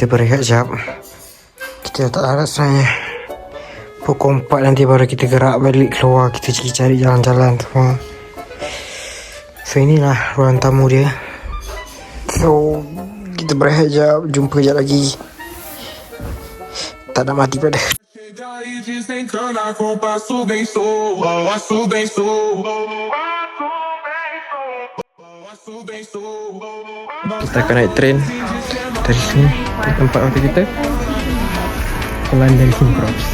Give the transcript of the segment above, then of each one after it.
kita berehat sekejap. Kita tak harap sebenarnya pukul 4 nanti baru kita gerak balik keluar. Kita cari jalan-jalan semua. So inilah ruang tamu dia. So kita berehat sekejap. Jumpa sekejap lagi. Tak nak mati pada. Kita akan naik train dari sini ke tempat hotel kita ke London King Cross.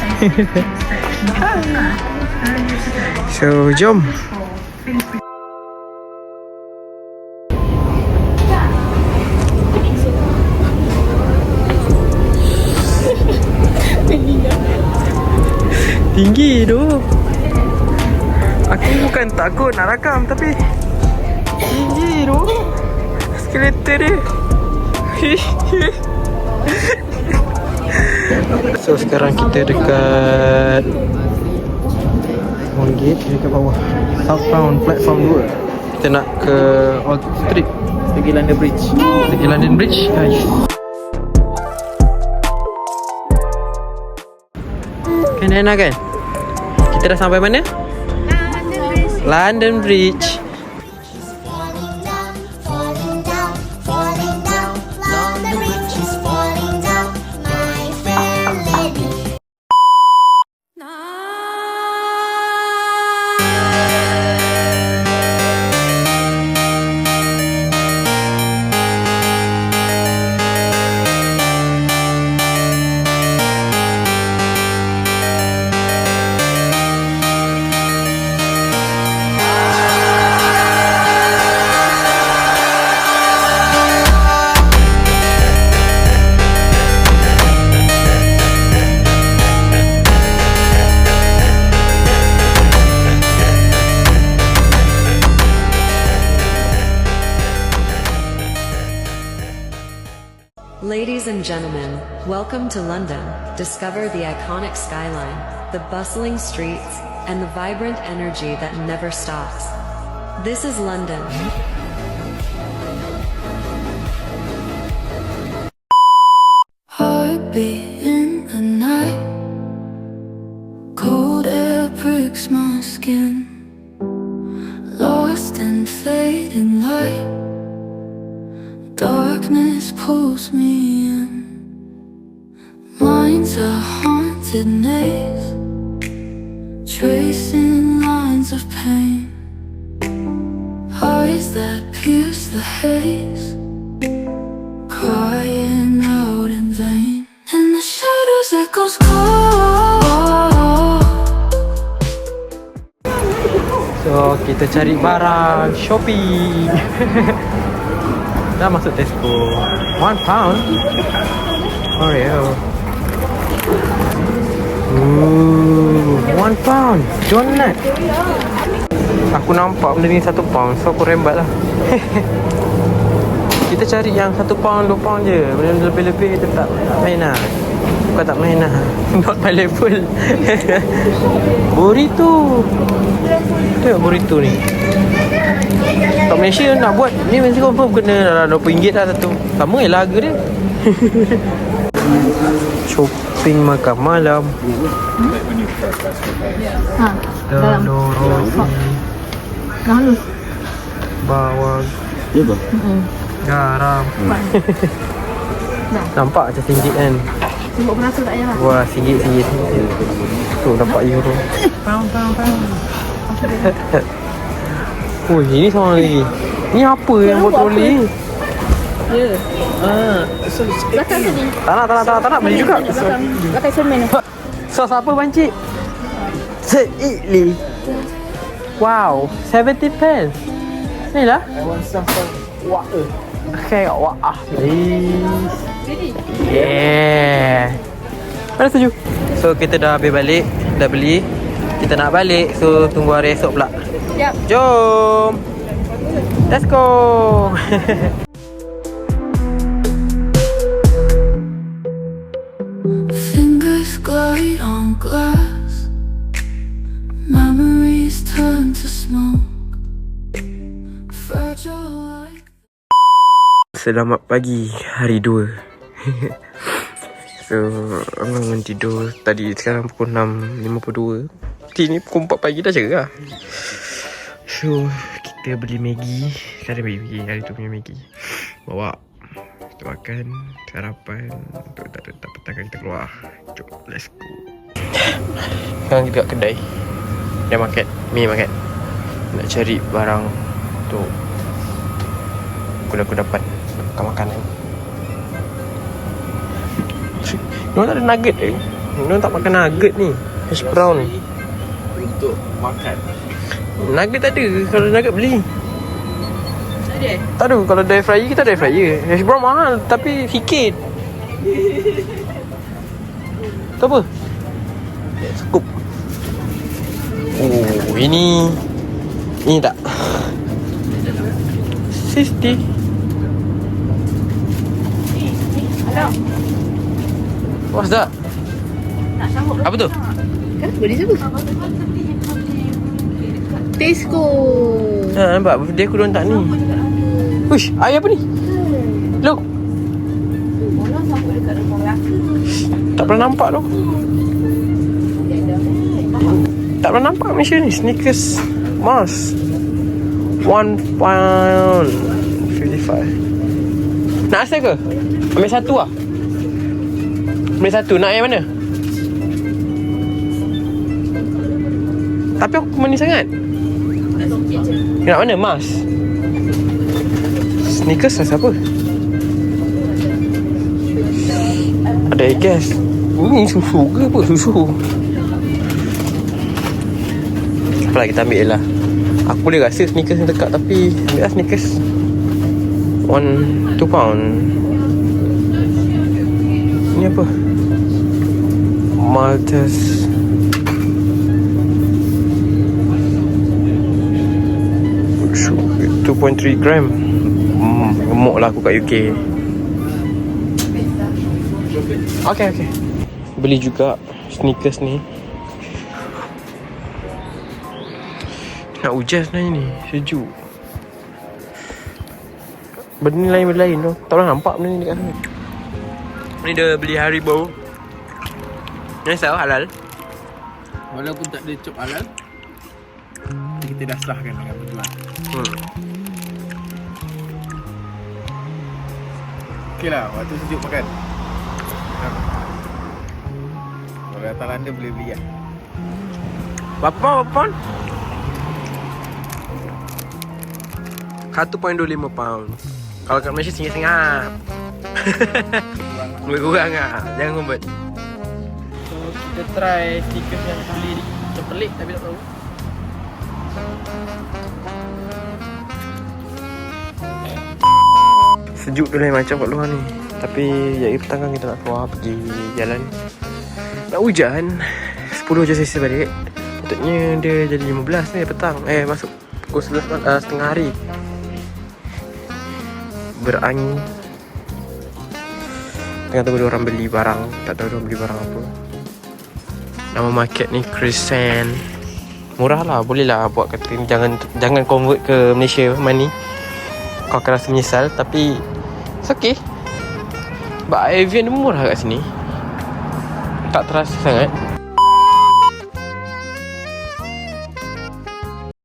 So jom. Tinggi tu. Aku bukan takut nak rakam tapi tinggi tu. Skeleton dia. So sekarang kita dekat Mount Gate, dekat bawah Southbound platform 2. Kita nak ke Old Street, pergi London Bridge. Pergi London Bridge, guys. Kan enak kan? Kita dah sampai mana? London Bridge. Ladies and gentlemen, welcome to London. Discover the iconic skyline, the bustling streets, and the vibrant energy that never stops. This is London. Heartbeat in the night, cold air pricks my skin, lost in fading light. Darkness pulls me in. Mind's a haunted maze, tracing lines of pain. Eyes that pierce the haze, crying out in vain. In the shadows echoes call. So kita cari barang Shopee. Dah masuk Tesco. £1 Oreo. £1 donut. Aku nampak benda ni £1, so aku rembat lah. Kita cari yang £1, £2 je. Benda lebih-lebih kita tak main lah. Bukan tak main lah, not my level. Burrito. Tengok burrito ni. Kat Malaysia nak buat ni mesti confirm kena dalam RM20 lah satu. Sama je lah harga dia. Shopping makan malam. Telur roti, halus. bawang, garam. Nampak macam RM1 kan. Tengok berasa tak payah lah. Wah, RM1. Tu dapat euro. Pound. Oh, ini sama lagi. Ni apa yang buat troli? Ya. Belakang sini. Tak nak beli juga. Belakang semen. Sos apa bancik? Seitli. Wow, 70 pence. Ni lah. Okay, wah. Yeah. Mana setuju? So kita dah habis balik, dah beli. Kita nak balik, so tunggu hari esok pula. Yap. Jom. Let's go. Fingers glide on glass, memories turn to smoke, fragile like. Selamat pagi hari 2. So bangun tidur tadi. Sekarang pukul 6.52. Ini pukul 4 pagi dah cerah. So kita beli Maggi. Sekarang beli hari tu punya Maggi. Bawa kita makan sarapan. Untuk tak petang kita keluar. Jom, let's go. Sekarang kita kat kedai dia market, mini market. Nak cari barang untuk aku dapat makan makanan. Diorang tak ada nugget Diorang tak makan nugget ni. Hash brown untuk makan. Nugget tak ada. Kalau nugget beli. Ada? Tak ada. Kalau ada air fryer kita ada air fryer. Hash brown mahal tapi sikit. Tu apa? Scoop. Oh, ini tak 60. What's that? Apa tu? Kan boleh sebut. Tesco. Nampak birthday aku diorang tak ni. Uish, air apa ni? Look. Tak pernah nampak tu. Tak pernah nampak Malaysia ni. Snickers Mars £1.55. Nak asal ke? Ambil satu lah. Ambil satu. Nak yang mana? Tapi aku manis sangat. Nak mana? Mars. Snickers rasa apa? Ada gas. Ini susu ke apa? Susu. Apalah kita ambil je lah. Aku boleh rasa Snickers yang dekat. Tapi ambil lah Snickers. £2. Ni apa? Maltese 2.3 gram. Gemuk lah aku kat UK. Okay. Beli juga Snickers ni. Nak hujan sebenarnya ni. Sejuk. Benda lain tu. Tak pernah nampak benda ni dekat sana. Ni dia beli Haribo. Ni sah halal. Walaupun tak ada cop halal, kita dah sahkan dengan penjual. Okey lah, waktu sejuk makan. Kalau datang London boleh beli lah. Berapa pound? 1.25 pound. Kalau kat Malaysia RM1.5. Lebih kurang lah. Jangan ngumpet. So kita try Snickers yang beli ni. Macam pelik tapi tak tahu. Sejuk tu lain macam kat luar ni. Tapi jadi petang kan kita nak keluar pergi jalan. Nak hujan 10 je sesi balik. Patutnya dia jadi 15 ni petang. Masuk pukul 11 setengah hari. Berangin. Tengah tunggu orang beli barang. Tak tahu diorang beli barang apa. Nama market ni Crescent. Murah lah, boleh lah buat kata ni. Jangan convert ke Malaysia money. Kau akan rasa menyesal. Tapi it's okay. But Avian murah kat sini. Tak terasa sangat.